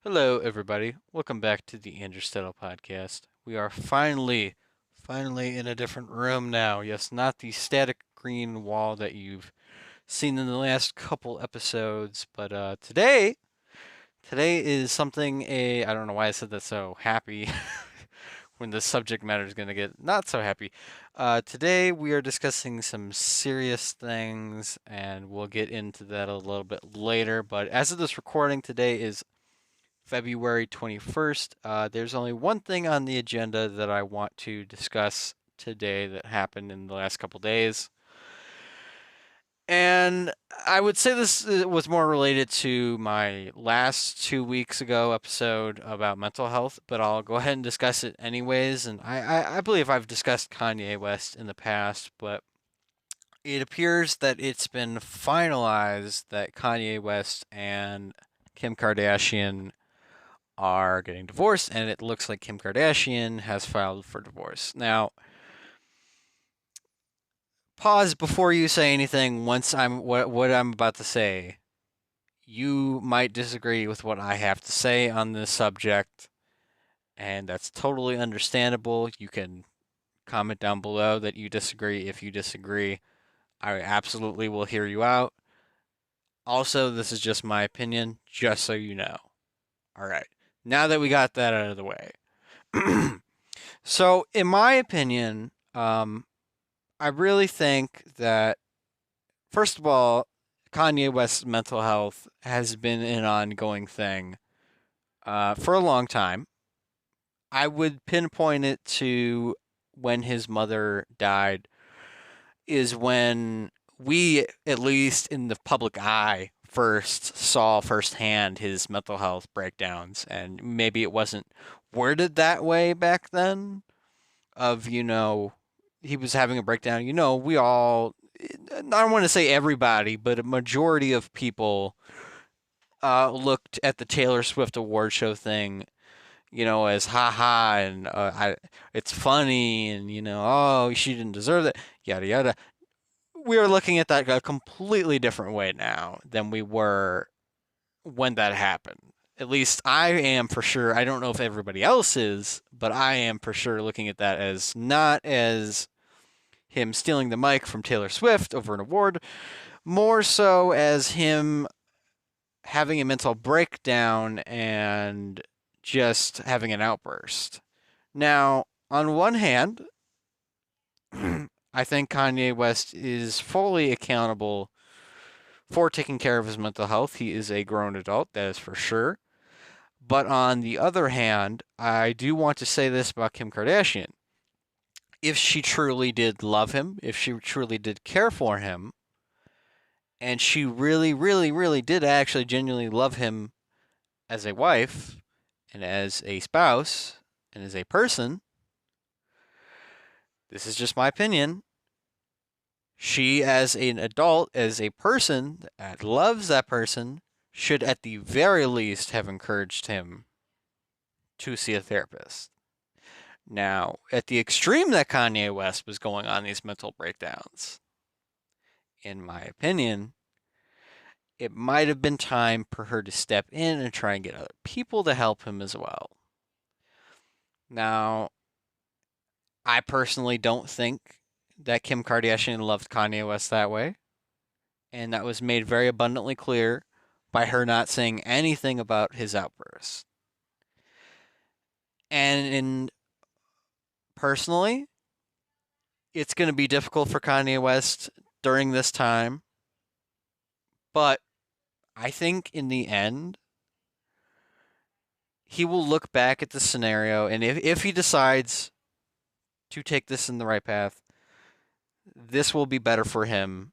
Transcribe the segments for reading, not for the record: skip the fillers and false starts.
Hello, everybody. Welcome back to the Stedl podcast. We are finally in a different room now. Yes, not the static green wall that you've seen in the last couple episodes, but today is something I don't know why I said that so happy when the subject matter is going to get not so happy. Today we are discussing some serious things, and we'll get into that a little bit later. But as of this recording, today is February 21st. There's only one thing on the agenda that I want to discuss today that happened in the last couple days. And I would say this was more related to my last 2 weeks ago episode about mental health, but I'll go ahead and discuss it anyways. And I believe I've discussed Kanye West in the past, but it appears that it's been finalized that Kanye West and Kim Kardashian are getting divorced, and it looks like Kim Kardashian has filed for divorce. Now, pause before you say anything. Once what I'm about to say, you might disagree with what I have to say on this subject, and that's totally understandable. You can comment down below that you disagree if you disagree. I absolutely will hear you out. Also, this is just my opinion, just so you know. All right. Now that we got that out of the way. So, in my opinion, I really think that, first of all, Kanye West's mental health has been an ongoing thing for a long time. I would pinpoint it to when his mother died, is when we, at least in the public eye, first saw firsthand his mental health breakdowns. And maybe it wasn't worded that way back then, of, he was having a breakdown. We all, I don't want to say everybody, but a majority of people looked at the Taylor Swift award show thing, as haha, and it's funny, and, oh, she didn't deserve that, yada yada. We are looking at that a completely different way now than we were when that happened. At least I am for sure. I don't know if everybody else is, but I am for sure looking at that as not as him stealing the mic from Taylor Swift over an award, more so as him having a mental breakdown and just having an outburst. Now, on one hand, I think Kanye West is fully accountable for taking care of his mental health. He is a grown adult, that is for sure. But on the other hand, I do want to say this about Kim Kardashian. If she truly did love him, if she truly did care for him, and she really, really, really did actually genuinely love him as a wife and as a spouse and as a person, this is just my opinion. She, as an adult, as a person that loves that person, should at the very least have encouraged him to see a therapist. Now, at the extreme that Kanye West was going on these mental breakdowns, in my opinion, it might have been time for her to step in and try and get other people to help him as well. Now, I personally don't think that Kim Kardashian loved Kanye West that way, and that was made very abundantly clear by her not saying anything about his outburst. And personally, it's going to be difficult for Kanye West during this time, but I think in the end, he will look back at the scenario, and if he decides to take this in the right path, this will be better for him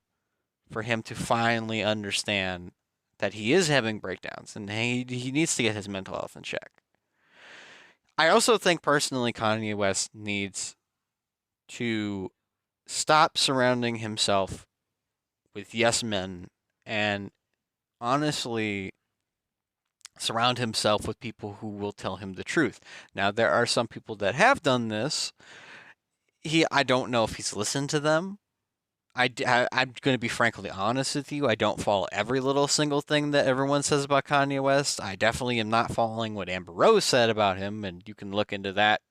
to finally understand that he is having breakdowns and he needs to get his mental health in check. I also think personally Kanye West needs to stop surrounding himself with yes men and honestly surround himself with people who will tell him the truth. Now, there are some people that have done this. I don't know if he's listened to them. I'm going to be frankly honest with you. I don't follow every little single thing that everyone says about Kanye West. I definitely am not following what Amber Rose said about him, and you can look into that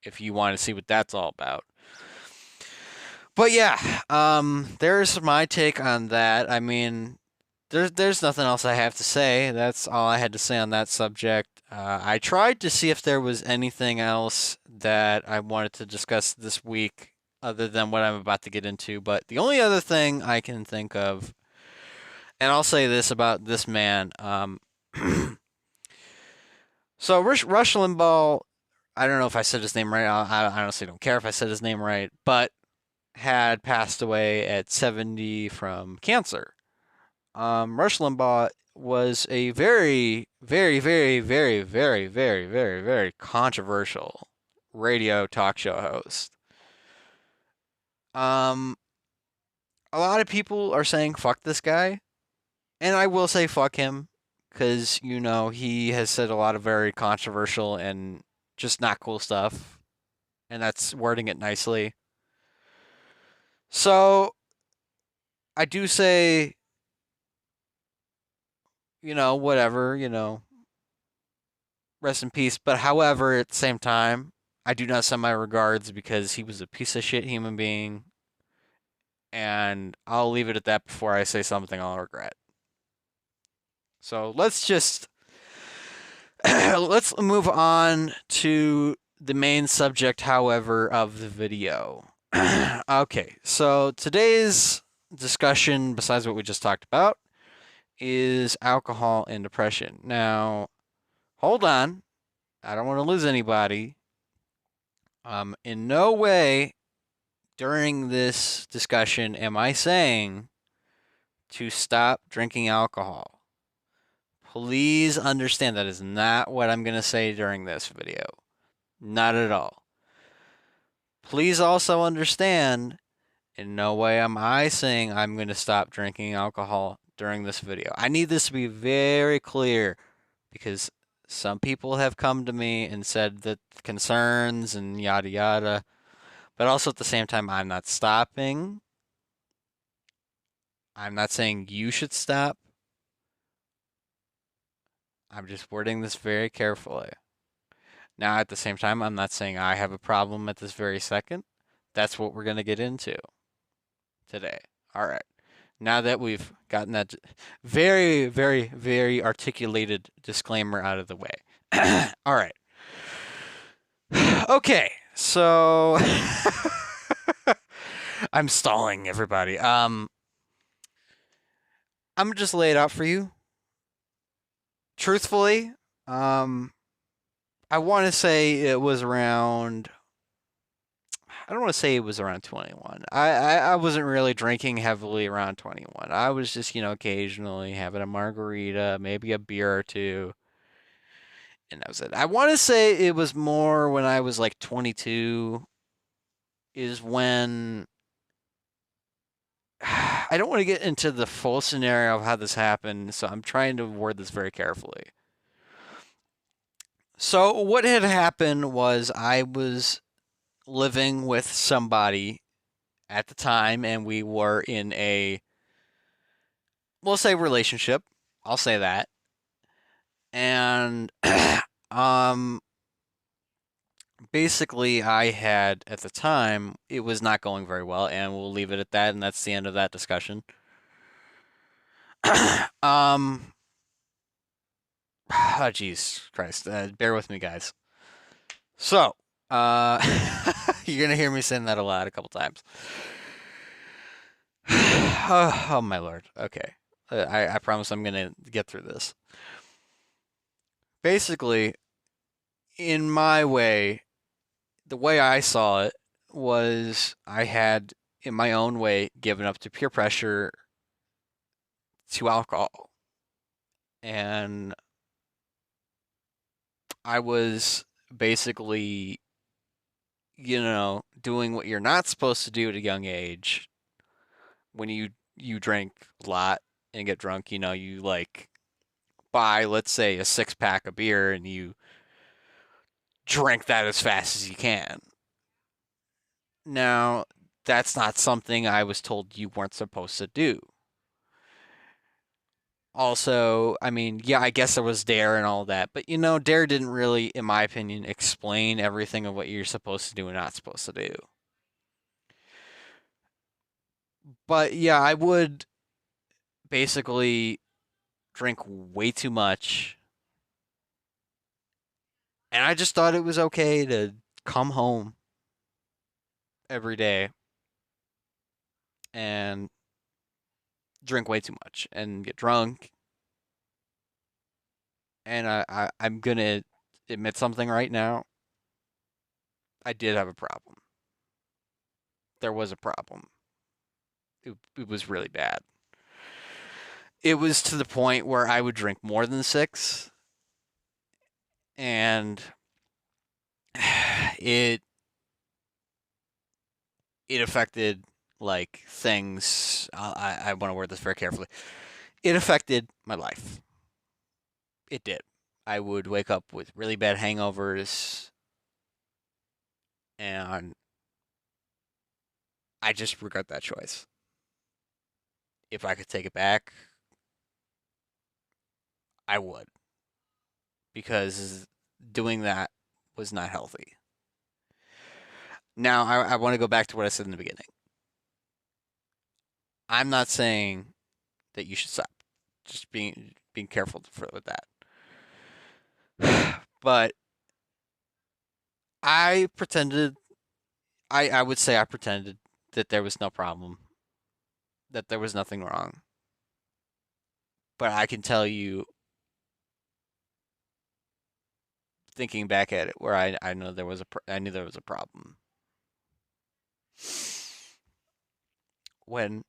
if you want to see what that's all about. But yeah, there's my take on that. I mean, there's nothing else I have to say. That's all I had to say on that subject. I tried to see if there was anything else that I wanted to discuss this week other than what I'm about to get into, but the only other thing I can think of, and I'll say this about this man, so Rush Limbaugh, I don't know if I said his name right. I honestly don't care if I said his name right, but had passed away at 70 from cancer. Rush Limbaugh was a very, very, very, very, very, very, very, very controversial radio talk show host. Um, a lot of people are saying fuck this guy, and I will say fuck him because he has said a lot of very controversial and just not cool stuff, and that's wording it nicely. So I do say, whatever, rest in peace. But however, at the same time, I do not send my regards because he was a piece of shit human being, and I'll leave it at that before I say something I'll regret. So let's move on to the main subject, however, of the video. Okay, so today's discussion, besides what we just talked about, is alcohol and depression. Now, hold on. I don't want to lose anybody. In no way during this discussion am I saying to stop drinking alcohol. Please understand that is not what I'm going to say during this video. Not at all. Please also understand, in no way am I saying I'm going to stop drinking alcohol during this video. I need this to be very clear because some people have come to me and said that concerns and yada yada, but also at the same time, I'm not stopping. I'm not saying you should stop. I'm just wording this very carefully. Now, at the same time, I'm not saying I have a problem at this very second. That's what we're going to get into today. All right. Now that we've gotten that very, very, very articulated disclaimer out of the way. All right. Okay. So I'm stalling everybody. I'm gonna just lay it out for you. Truthfully, I want to say it was around. I don't want to say it was around 21. I wasn't really drinking heavily around 21. I was just, occasionally having a margarita, maybe a beer or two, and that was it. I want to say it was more when I was like 22, is when I don't want to get into the full scenario of how this happened, so I'm trying to word this very carefully. So, what had happened was I was living with somebody at the time, and we were in we'll say relationship. I'll say that. And um, basically, I had at the time, it was not going very well, and we'll leave it at that, and that's the end of that discussion. um, oh, jeez Christ, bear with me, guys. So, you're gonna hear me saying that a lot, a couple times. Oh my lord. Okay, I promise I'm gonna get through this. Basically, in my way, the way I saw it was I had, in my own way, given up to peer pressure to alcohol. And I was basically, doing what you're not supposed to do at a young age when you drink a lot and get drunk. You like buy, let's say, a 6 pack of beer and you drink that as fast as you can. Now, That's not something I was told you weren't supposed to do. Also, I mean, yeah, I guess there was Dare and all that, but Dare didn't really, in my opinion, explain everything of what you're supposed to do and not supposed to do. But yeah, I would basically drink way too much, and I just thought it was okay to come home every day and drink way too much and get drunk. And I'm gonna admit something right now. I did have a problem. There was a problem. It was really bad. It was to the point where I would drink more than six, and it it affected like things. I want to word this very carefully. It affected my life. It did. I would wake up with really bad hangovers, and I just regret that choice. If I could take it back, I would, because doing that was not healthy. Now, I want to go back to what I said in the beginning. I'm not saying that you should stop. Just being careful with that. But I pretended. I would say I pretended that there was no problem, that there was nothing wrong. But I can tell you, thinking back at it, where I know I knew there was a problem when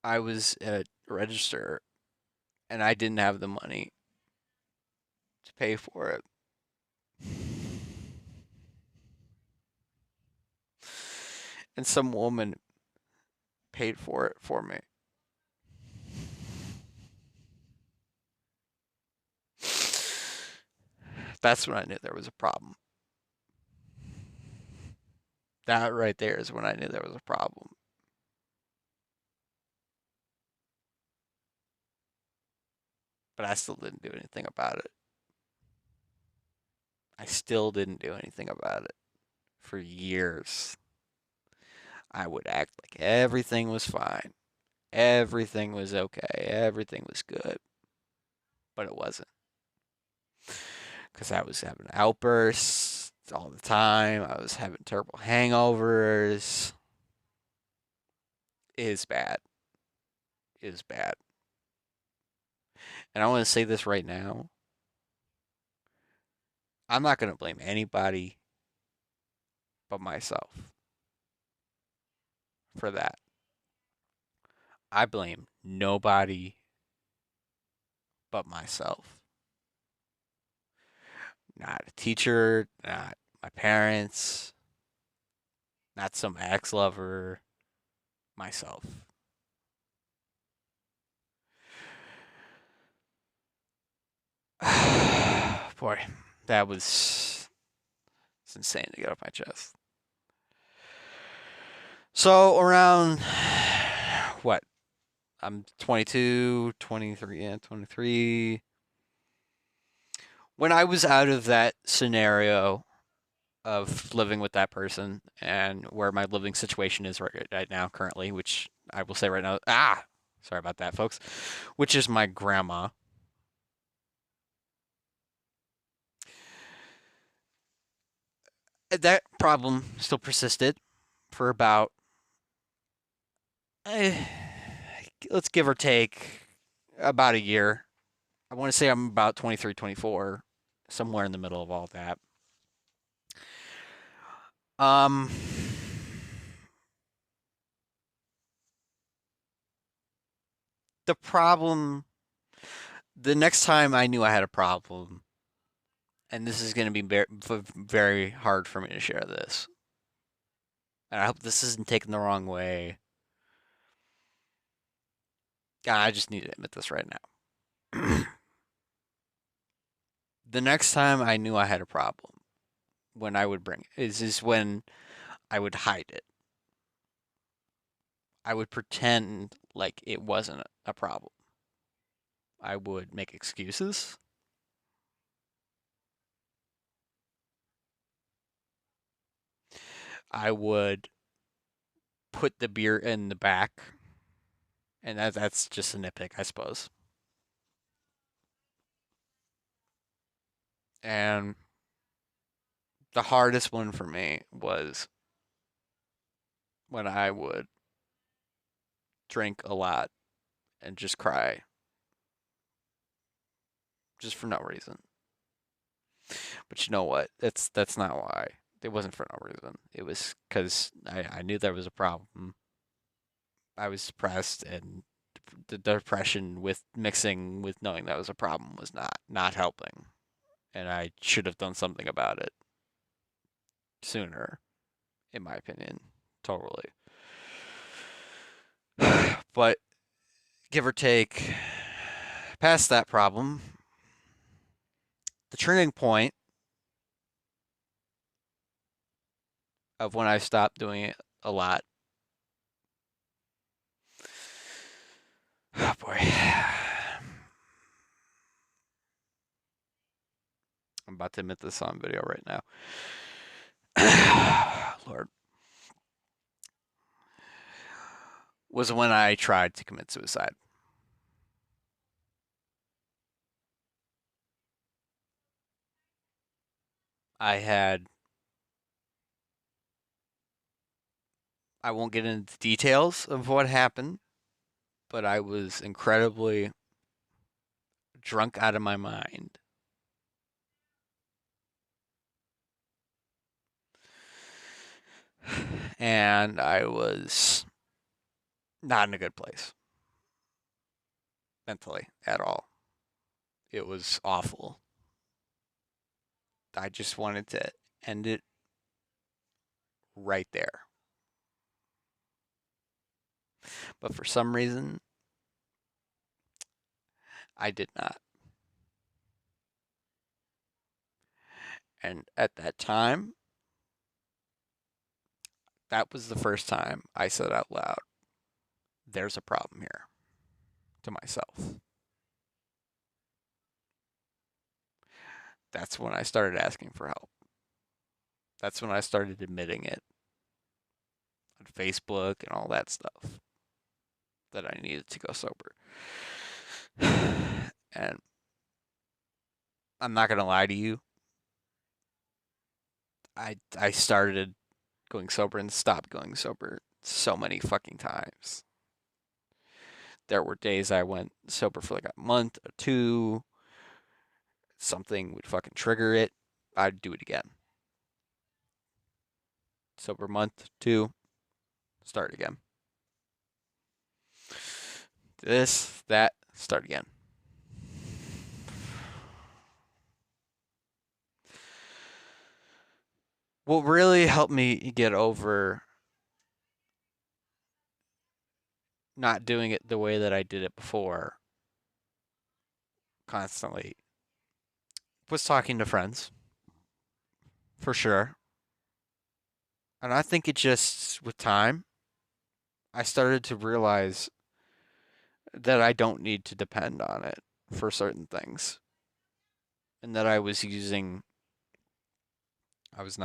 I was at register and I didn't have the money to pay for it. And some woman paid for it for me. That's when I knew there was a problem. That right there is when I knew there was a problem. But I still didn't do anything about it. I still didn't do anything about it for years. I would act like everything was fine. Everything was okay. Everything was good. But it wasn't. Because I was having outbursts all the time. I was having terrible hangovers. It is bad. It is bad. And I want to say this right now. I'm not going to blame anybody but myself for that. I blame nobody but myself. Not a teacher, not my parents, not some ex lover, myself. Boy, that was it's insane to get off my chest. So around what? I'm 22, 23, yeah, 23. When I was out of that scenario of living with that person and where my living situation is right now currently, which I will say right now, sorry about that, folks, which is my grandma. That problem still persisted for about, eh, let's give or take, about a year. I want to say I'm about 23, 24, somewhere in the middle of all that. Um, the problem, the next time I knew I had a problem, and this is going to be very hard for me to share this, and I hope this isn't taken the wrong way. God, I just need to admit this right now. The next time I knew I had a problem, when I would bring it, is when I would hide it. I would pretend like it wasn't a problem. I would make excuses. I would put the beer in the back, and that's just a nitpick, I suppose. And the hardest one for me was when I would drink a lot and just cry just for no reason. But you know what? That's not why. It wasn't for no reason. It was because I knew there was a problem. I was depressed, and the depression with mixing with knowing that was a problem was not helping, and I should have done something about it sooner, in my opinion. Totally. But give or take, past that problem, the turning point of when I stopped doing it a lot. Oh boy. I'm about to admit this on video right now. Lord. Was when I tried to commit suicide. I had, I won't get into details of what happened, but I was incredibly drunk out of my mind. And I was not in a good place mentally at all. It was awful. I just wanted to end it right there. But for some reason, I did not. And at that time, that was the first time I said out loud, there's a problem here, to myself. That's when I started asking for help. That's when I started admitting it on Facebook and all that stuff, that I needed to go sober. And I'm not going to lie to you. I started going sober and stopped going sober so many fucking times. There were days I went sober for like a month or two. Something would fucking trigger it. I'd do it again. Sober month, two, start again. This, that, start again. What really helped me get over not doing it the way that I did it before constantly was talking to friends, for sure. And I think it just, with time, I started to realize that I don't need to depend on it for certain things. And that I was not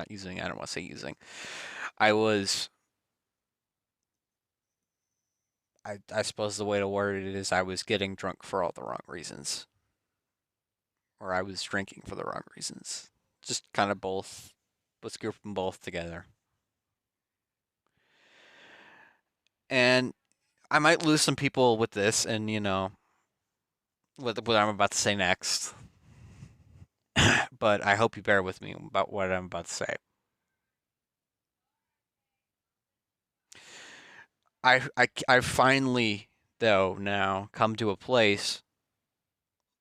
using, I don't want to say using, I was, I suppose the way to word it is I was getting drunk for all the wrong reasons. Or I was drinking for the wrong reasons. Just kind of both. Let's group them both together. And I might lose some people with this, and what I'm about to say next. But I hope you bear with me about what I'm about to say. I finally, though, now come to a place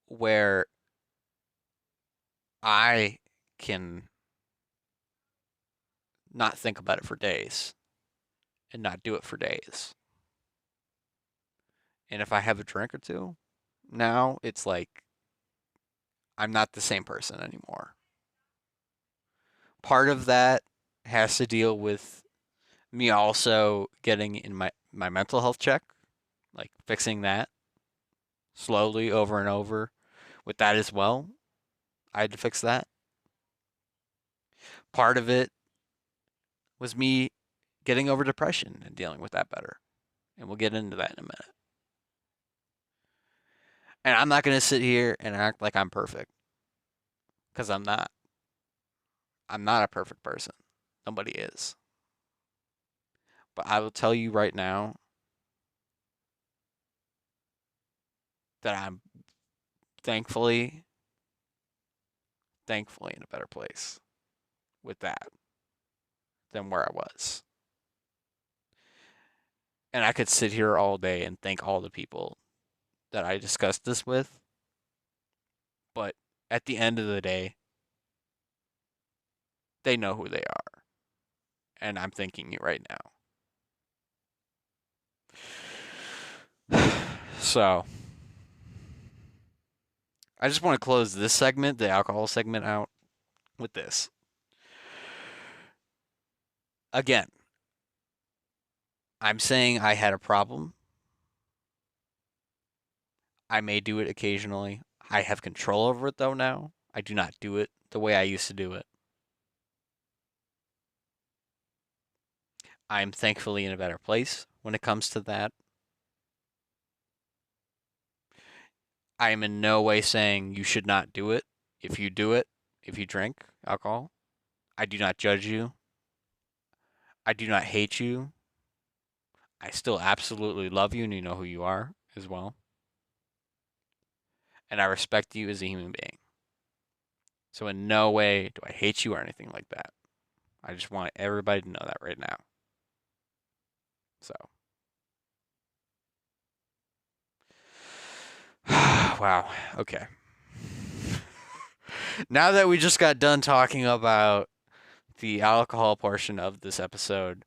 where I can not think about it for days and not do it for days. And if I have a drink or two, now it's like I'm not the same person anymore. Part of that has to deal with Me also getting in my mental health check, like fixing that slowly over and over with that as well. I had to fix that. Part of it was me getting over depression and dealing with that better. And we'll get into that in a minute. And I'm not going to sit here and act like I'm perfect because I'm not. I'm not a perfect person. Nobody is. But I will tell you right now that I'm thankfully, thankfully in a better place with that than where I was. And I could sit here all day and thank all the people that I discussed this with. But at the end of the day, they know who they are. And I'm thanking you right now. So, I just want to close this segment, the alcohol segment, out with this. Again, I'm saying I had a problem. I may do it occasionally. I have control over it though now. I do not do it the way I used to do it. I'm thankfully in a better place when it comes to that. I am in no way saying you should not do it. If you do it, if you drink alcohol, I do not judge you. I do not hate you. I still absolutely love you and you know who you are as well. And I respect you as a human being. So in no way do I hate you or anything like that. I just want everybody to know that right now. So, wow. Okay. Now that we just got done talking about the alcohol portion of this episode,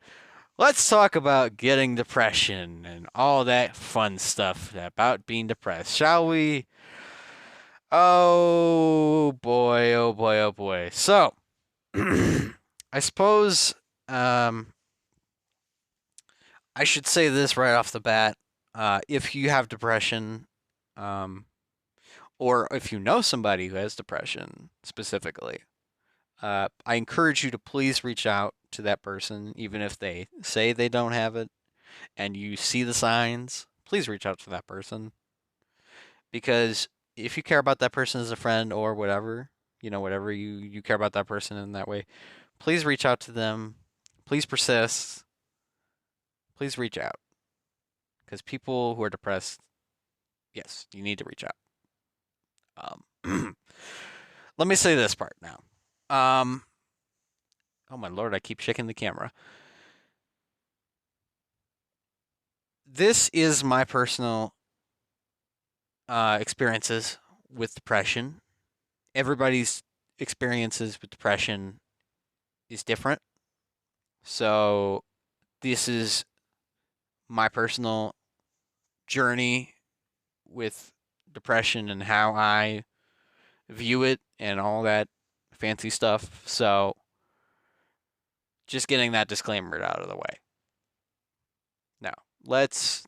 let's talk about getting depression and all that fun stuff about being depressed, shall we? Oh boy, oh boy, oh boy. So, I suppose I should say this right off the bat. If you have depression, um, or if you know somebody who has depression specifically, I encourage you to please reach out to that person, even if they say they don't have it and you see the signs. Please reach out to that person because if you care about that person as a friend or whatever, whatever you care about that person in that way, please reach out to them. Please persist. Please reach out because people who are depressed, yes, you need to reach out. Let me say this part now. Oh my lord, I keep shaking the camera. This is my personal experiences with depression. Everybody's experiences with depression is different. So this is my personal journey with depression and how I view it and all that fancy stuff. So just getting that disclaimer out of the way. Now, let's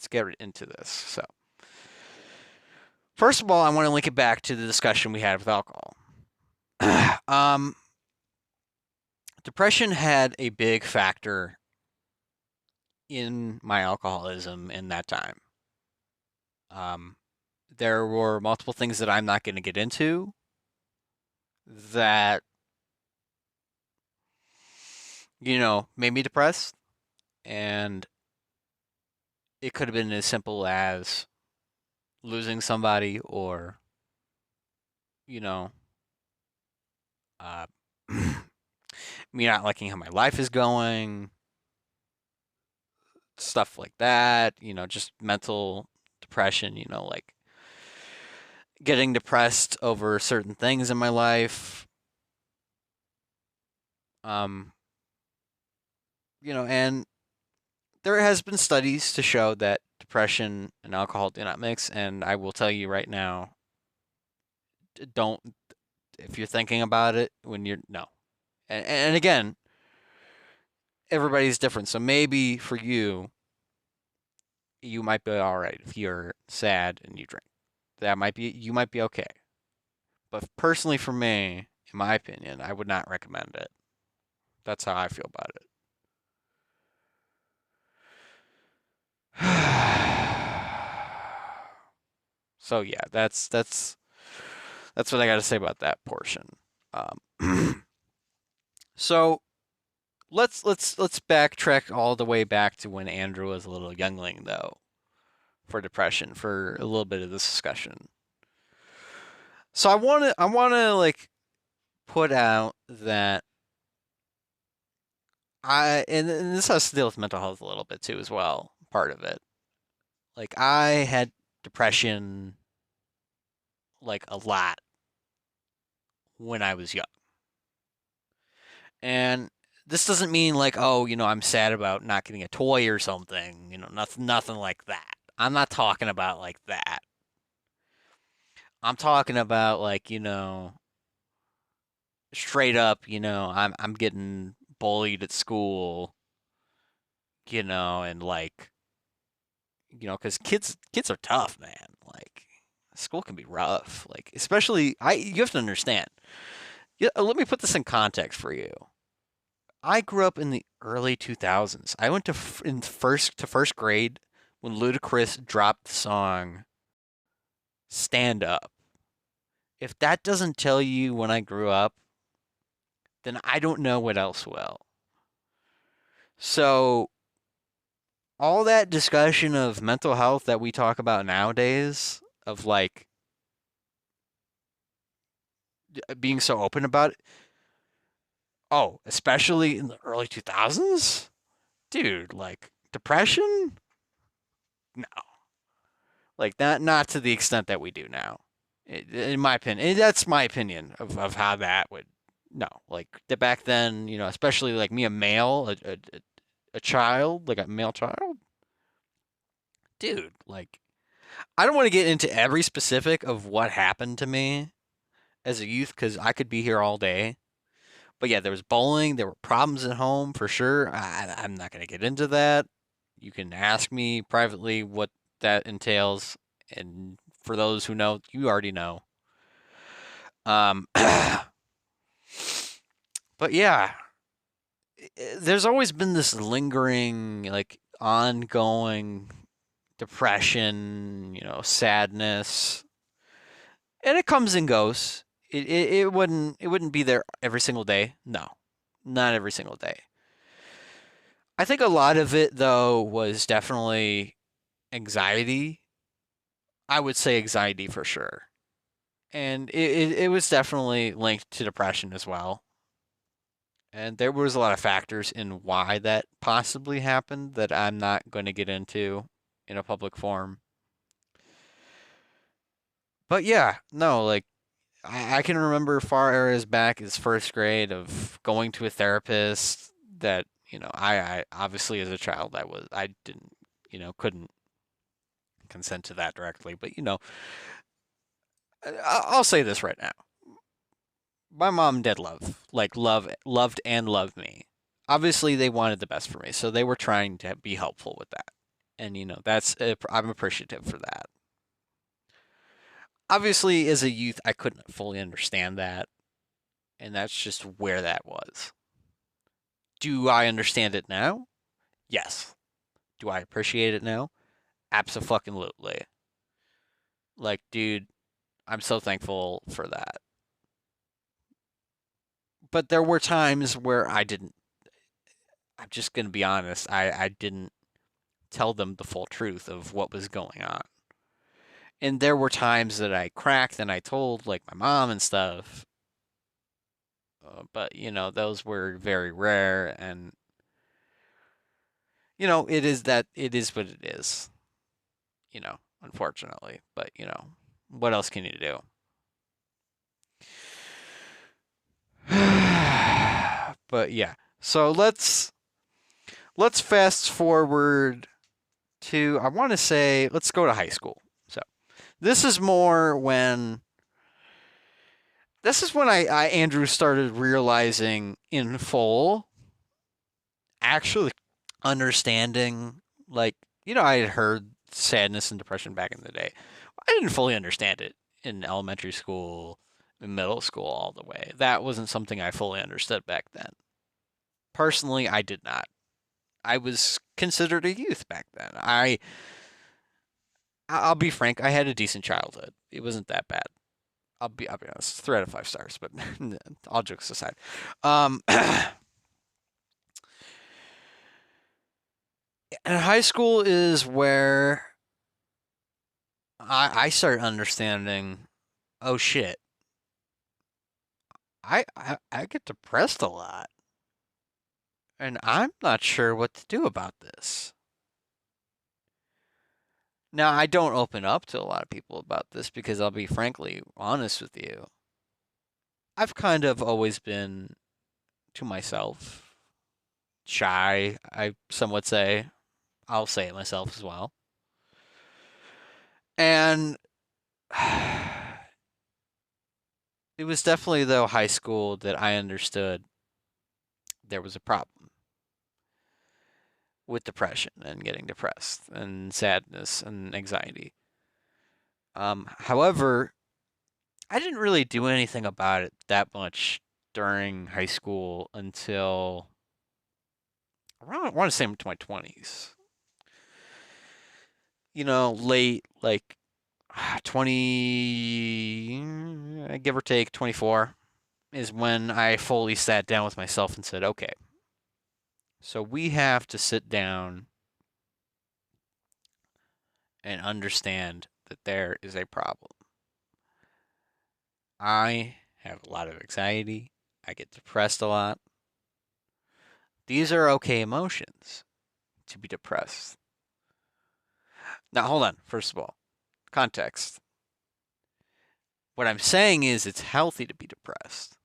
get into this. So, first of all, I want to link it back to the discussion we had with alcohol. um, Depression had a big factor in my alcoholism in that time. Um, there were multiple things that I'm not going to get into that, made me depressed. And it could have been as simple as losing somebody or, you know, uh, me not liking how my life is going, stuff like that, just mental depression, like getting depressed over certain things in my life. Um, and there has been studies to show that depression and alcohol do not mix, and I will tell you right now, don't if you're thinking about it when you're no. And again, everybody's different. So maybe for you, you might be all right if you're sad and you drink. That might be you might be okay. But personally, for me, in my opinion, I would not recommend it. That's how I feel about it. So yeah, that's what I got to say about that portion. Um, so let's backtrack all the way back to when Andrew was a little youngling, though, for depression, for a little bit of this discussion. So I wanna like put out that and this has to deal with mental health a little bit too as well, part of it. Like I had depression like a lot when I was young. And this doesn't mean like, oh, I'm sad about not getting a toy or something, nothing like that. I'm not talking about like that. I'm talking about like, straight up, I'm getting bullied at school, and like, cuz kids are tough, man. Like school can be rough. Like especially you have to understand. Yeah, let me put this in context for you. I grew up in the early 2000s. I went in first grade when Ludacris dropped the song "Stand Up." If that doesn't tell you when I grew up, then I don't know what else will. So, all that discussion of mental health that we talk about nowadays, of like being so open about it, oh, especially in the early 2000s? Dude, like depression? No. Like not to the extent that we do now. In my opinion, that's my opinion of how that would. No, like back then, especially like me, a male, a child, like a male child, dude. Like I don't want to get into every specific of what happened to me as a youth because I could be here all day. But yeah, there was bullying, there were problems at home for sure. I'm not gonna get into that. You can ask me privately what that entails, and for those who know, you already know. But yeah, there's always been this lingering, like ongoing depression, sadness, and it comes and goes. It wouldn't be there every single day. No, not every single day. I think a lot of it though was definitely anxiety. I would say anxiety for sure. And it was definitely linked to depression as well. And there was a lot of factors in why that possibly happened that I'm not going to get into in a public forum. But yeah, no, like I can remember far as back as first grade of going to a therapist that, I obviously as a child I didn't, couldn't consent to that directly, but I'll say this right now. My mom and dad loved and loved me. Obviously, they wanted the best for me, so they were trying to be helpful with that. And I'm appreciative for that. Obviously, as a youth, I couldn't fully understand that, and that's just where that was. Do I understand it now? Yes. Do I appreciate it now? Absolutely. Like, dude, I'm so thankful for that. But there were times where I didn't. I'm just gonna be honest. I didn't tell them the full truth of what was going on. And there were times that I cracked and I told like my mom and stuff. But those were very rare, and it is what it is. Unfortunately. But what else can you do? But yeah. So let's fast forward to, I want to say, let's go to high school. So this is more when this is when I Andrew started realizing in full actually understanding, like, I had heard sadness and depression back in the day. I didn't fully understand it in elementary school, in middle school, all the way. That wasn't something I fully understood back then. Personally, I did not. I was considered a youth back then. I'll be frank, I had a decent childhood. It wasn't that bad. I'll be honest, 3 out of 5 stars, but all jokes aside. And high school is where I started understanding, oh shit, I get depressed a lot, and I'm not sure what to do about this. Now, I don't open up to a lot of people about this because I'll be frankly honest with you. I've kind of always been to myself, shy, I some would say. I'll say it myself as well. And it was definitely, though, high school that I understood there was a problem with depression and getting depressed and sadness and anxiety. However, I didn't really do anything about it that much during high school until around, I want to say into my 20s. Late, like 20, give or take 24, is when I fully sat down with myself and said, okay, so we have to sit down and understand that there is a problem. I have a lot of anxiety. I get depressed a lot. These are okay emotions to be depressed. Now, hold on. First of all, context. What I'm saying is it's healthy to be depressed.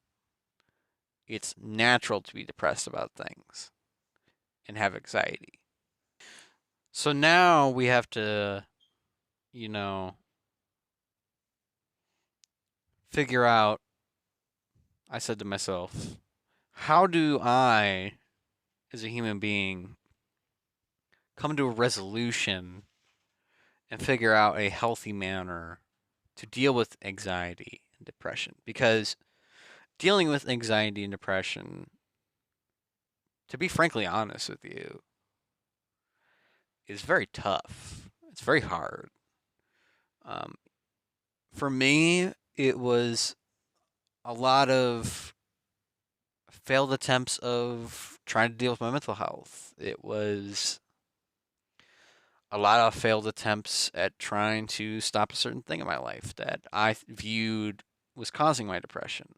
It's natural to be depressed about things and have anxiety. So now we have to, you know, figure out, I said to myself, how do I, as a human being, come to a resolution and figure out a healthy manner to deal with anxiety and depression? Because dealing with anxiety and depression, to be frankly honest with you, is very tough. It's very hard. Um, for me, it was a lot of failed attempts of trying to deal with my mental health. It was a lot of failed attempts at trying to stop a certain thing in my life that I viewed was causing my depression.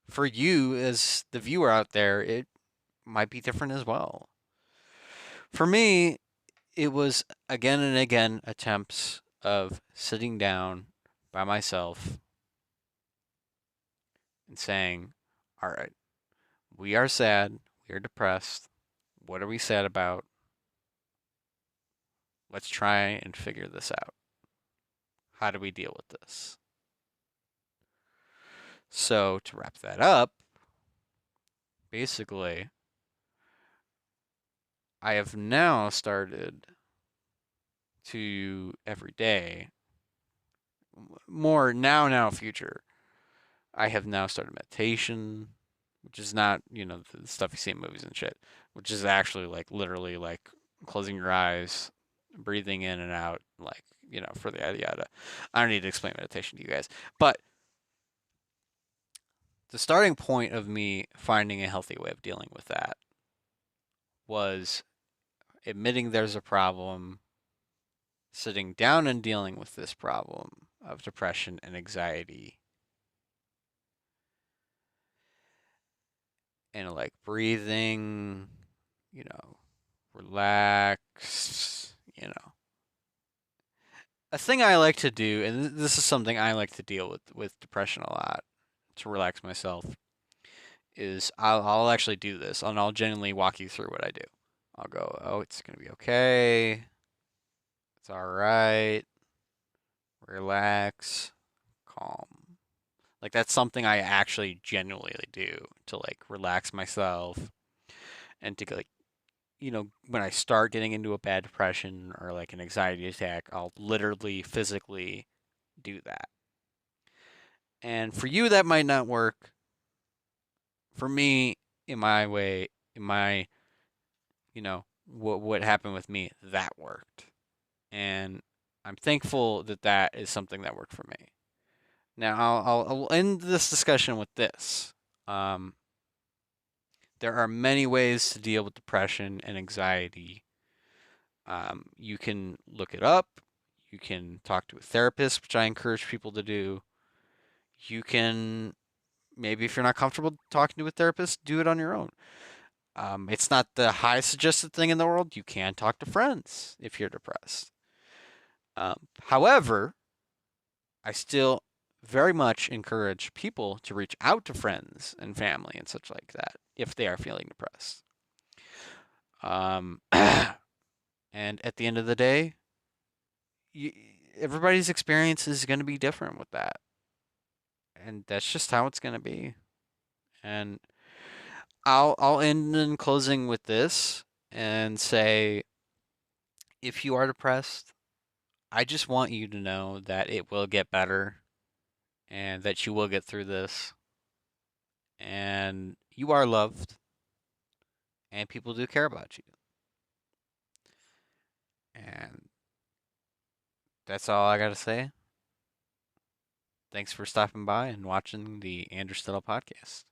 For you, as the viewer out there, it might be different as well. For me, it was again and again attempts of sitting down by myself and saying, all right, we are sad, we are depressed. What are we sad about? Let's try and figure this out. How do we deal with this? So, to wrap that up, basically, I have now started to every day, more now, future. I have now started meditation, which is not, the stuff you see in movies and shit, which is actually like literally like closing your eyes, breathing in and out, like, for the yada yada. I don't need to explain meditation to you guys. But the starting point of me finding a healthy way of dealing with that was admitting there's a problem, sitting down and dealing with this problem of depression and anxiety, and like breathing, you know, relax, A thing I like to do, and this is something I like to deal with depression a lot to relax myself, is I'll actually do this and I'll genuinely walk you through what I do. I'll go, oh, it's gonna be okay. It's all right. Relax, calm. Like that's something I actually genuinely do to like relax myself and to like, when I start getting into a bad depression or like an anxiety attack, I'll literally physically do that. And for you, that might not work. For me, in my way, in my, what happened with me, that worked. And I'm thankful that that is something that worked for me. Now, I'll end this discussion with this. Um, there are many ways to deal with depression and anxiety. You can look it up. You can talk to a therapist, which I encourage people to do. You can, maybe if you're not comfortable talking to a therapist, do it on your own. It's not the highest suggested thing in the world. You can talk to friends if you're depressed. However, I still very much encourage people to reach out to friends and family and such like that if they are feeling depressed. Um, and at the end of the day, you, everybody's experience is going to be different with that, and that's just how it's going to be. And I'll end in closing with this and say, if you are depressed, I just want you to know that it will get better and that you will get through this, and you are loved and people do care about you. And that's all I got to say. Thanks for stopping by and watching the Andrew Stedl podcast.